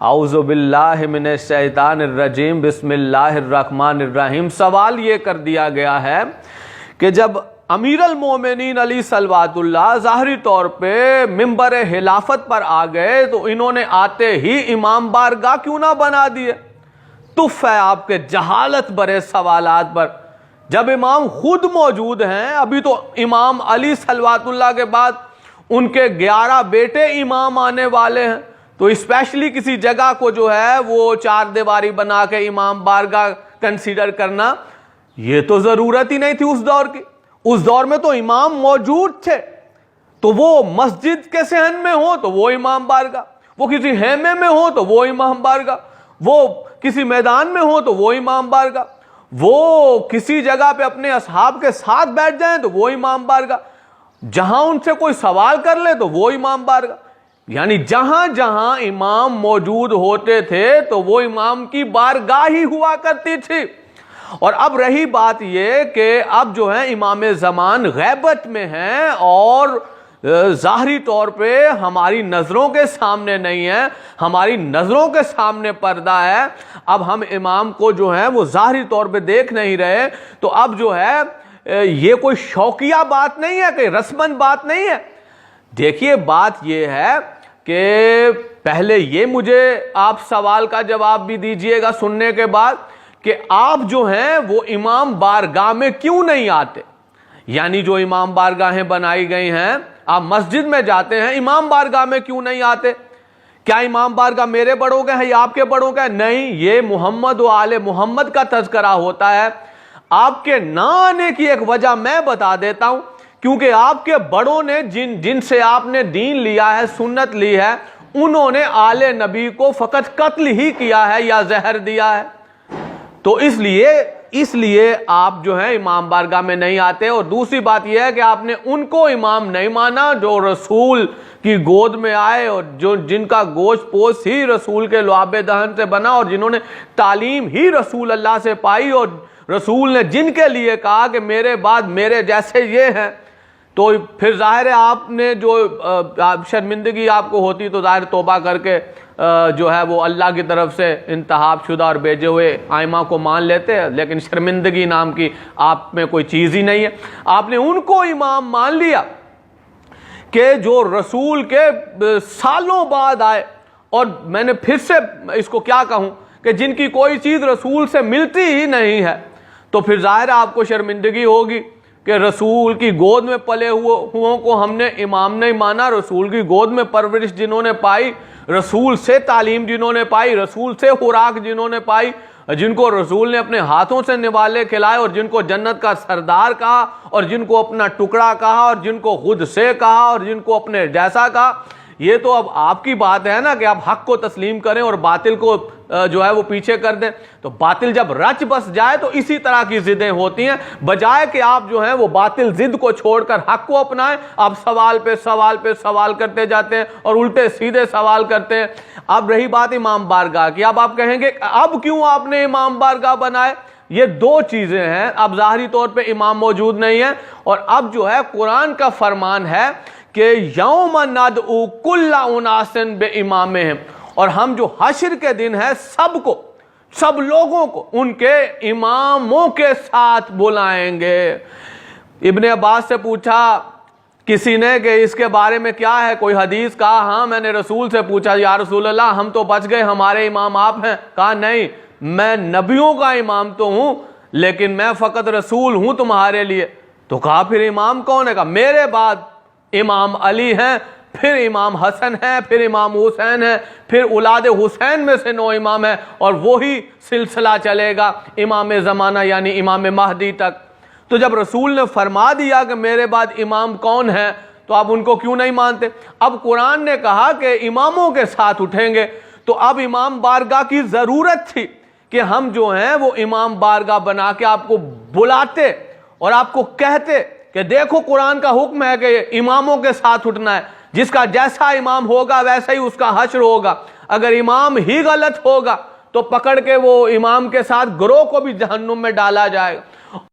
اعوذ باللہ من الشیطان الرجیم، بسم اللہ الرحمن الرحیم۔ سوال یہ کر دیا گیا ہے کہ جب امیر المومنین علی صلوات اللہ ظاہری طور پہ منبر خلافت پر آ گئے تو انہوں نے آتے ہی امام بارگاہ کیوں نہ بنا دیے؟ تف ہے آپ کے جہالت برے سوالات پر، جب امام خود موجود ہیں۔ ابھی تو امام علی صلوات اللہ کے بعد ان کے 11 بیٹے امام آنے والے ہیں، تو اسپیشلی کسی جگہ کو جو ہے وہ 4 دیواری بنا کے امام بارگاہ کنسیڈر کرنا، یہ تو ضرورت ہی نہیں تھی اس دور کی۔ اس دور میں تو امام موجود تھے، تو وہ مسجد کے صحن میں ہو تو وہ امام بارگاہ، وہ کسی خیمے میں ہو تو وہ امام بارگاہ، وہ کسی میدان میں ہو تو وہ امام بارگاہ، وہ کسی جگہ پہ اپنے اصحاب کے ساتھ بیٹھ جائیں تو وہ امام بارگاہ، جہاں ان سے کوئی سوال کر لے تو وہ امام بارگاہ۔ یعنی جہاں جہاں امام موجود ہوتے تھے تو وہ امام کی بارگاہ ہی ہوا کرتی تھی۔ اور اب رہی بات یہ کہ اب جو ہے امام زمان غیبت میں ہیں اور ظاہری طور پہ ہماری نظروں کے سامنے نہیں ہے، ہماری نظروں کے سامنے پردہ ہے، اب ہم امام کو جو ہے وہ ظاہری طور پہ دیکھ نہیں رہے، تو اب جو ہے یہ کوئی شوقیہ بات نہیں ہے، کوئی رسمن بات نہیں ہے۔ دیکھیے بات یہ ہے کہ پہلے یہ مجھے آپ سوال کا جواب بھی دیجئے گا سننے کے بعد کہ آپ جو ہیں وہ امام بارگاہ میں کیوں نہیں آتے؟ یعنی جو امام بارگاہیں بنائی گئی ہیں، آپ مسجد میں جاتے ہیں، امام بارگاہ میں کیوں نہیں آتے؟ کیا امام بارگاہ میرے بڑوں کا ہے یا آپ کے بڑوں کا ہے؟ نہیں، یہ محمد و آل محمد کا تذکرہ ہوتا ہے۔ آپ کے نہ آنے کی ایک وجہ میں بتا دیتا ہوں، کیونکہ آپ کے بڑوں نے جن سے آپ نے دین لیا ہے، سنت لی ہے، انہوں نے آل نبی کو فقط قتل ہی کیا ہے یا زہر دیا ہے، تو اس لیے آپ جو ہیں امام بارگاہ میں نہیں آتے۔ اور دوسری بات یہ ہے کہ آپ نے ان کو امام نہیں مانا جو رسول کی گود میں آئے اور جن کا گوشت پوش ہی رسول کے لعاب دہن سے بنا اور جنہوں نے تعلیم ہی رسول اللہ سے پائی، اور رسول نے جن کے لیے کہا کہ میرے بعد میرے جیسے یہ ہیں، تو پھر ظاہر ہے آپ نے جو شرمندگی آپ کو ہوتی تو ظاہر توبہ کر کے جو ہے وہ اللہ کی طرف سے انتخاب شدہ اور بھیجے ہوئے ائمہ کو مان لیتے ہیں، لیکن شرمندگی نام کی آپ میں کوئی چیز ہی نہیں ہے۔ آپ نے ان کو امام مان لیا کہ جو رسول کے سالوں بعد آئے، اور میں نے پھر سے اس کو کیا کہوں کہ جن کی کوئی چیز رسول سے ملتی ہی نہیں ہے، تو پھر ظاہر آپ کو شرمندگی ہوگی کہ رسول کی گود میں پلے ہوئوں کو ہم نے امام نہیں مانا۔ رسول کی گود میں پرورش جنہوں نے پائی، رسول سے تعلیم جنہوں نے پائی، رسول سے خوراک جنہوں نے پائی، جن کو رسول نے اپنے ہاتھوں سے نوالے کھلائے اور جن کو جنت کا سردار کہا اور جن کو اپنا ٹکڑا کہا اور جن کو خود سے کہا اور جن کو اپنے جیسا کہا، یہ تو اب آپ کی بات ہے نا کہ آپ حق کو تسلیم کریں اور باطل کو جو ہے وہ پیچھے کر دیں۔ تو باطل جب رچ بس جائے تو اسی طرح کی ضدیں ہوتی ہیں، بجائے کہ آپ جو ہیں وہ باطل ضد کو چھوڑ کر حق کو اپنائیں، آپ سوال پہ سوال پہ سوال کرتے جاتے ہیں اور الٹے سیدھے سوال کرتے ہیں۔ اب رہی بات امام بارگاہ کی، اب آپ کہیں گے اب کیوں آپ نے امام بارگاہ بنائے؟ یہ 2 چیزیں ہیں، اب ظاہری طور پہ امام موجود نہیں ہے، اور اب جو ہے قرآن کا فرمان ہے کہ یوم ندعو کل اناس بامامہم، اور ہم جو حشر کے دن ہے سب لوگوں کو ان کے اماموں کے ساتھ بلائیں گے۔ ابن عباس سے پوچھا کسی نے کہ اس کے بارے میں کیا ہے کوئی حدیث؟ کہا ہاں میں نے رسول سے پوچھا، یا رسول اللہ ہم تو بچ گئے، ہمارے امام آپ ہیں؟ کہا نہیں، میں نبیوں کا امام تو ہوں لیکن میں فقط رسول ہوں تمہارے لیے۔ تو کہا پھر امام کون ہے؟ کہا میرے بعد امام علی ہیں، پھر امام حسن ہیں، پھر امام حسین ہیں، پھر اولاد حسین میں سے 9 امام ہیں، اور وہی سلسلہ چلے گا امام زمانہ یعنی امام مہدی تک۔ تو جب رسول نے فرما دیا کہ میرے بعد امام کون ہیں تو آپ ان کو کیوں نہیں مانتے؟ اب قرآن نے کہا کہ اماموں کے ساتھ اٹھیں گے، تو اب امام بارگاہ کی ضرورت تھی کہ ہم جو ہیں وہ امام بارگاہ بنا کے آپ کو بلاتے اور آپ کو کہتے کہ دیکھو قرآن کا حکم ہے کہ اماموں کے ساتھ اٹھنا ہے، جس کا جیسا امام ہوگا ویسا ہی اس کا حشر ہوگا، اگر امام ہی غلط ہوگا تو پکڑ کے وہ امام کے ساتھ گروہ کو بھی جہنم میں ڈالا جائے گا۔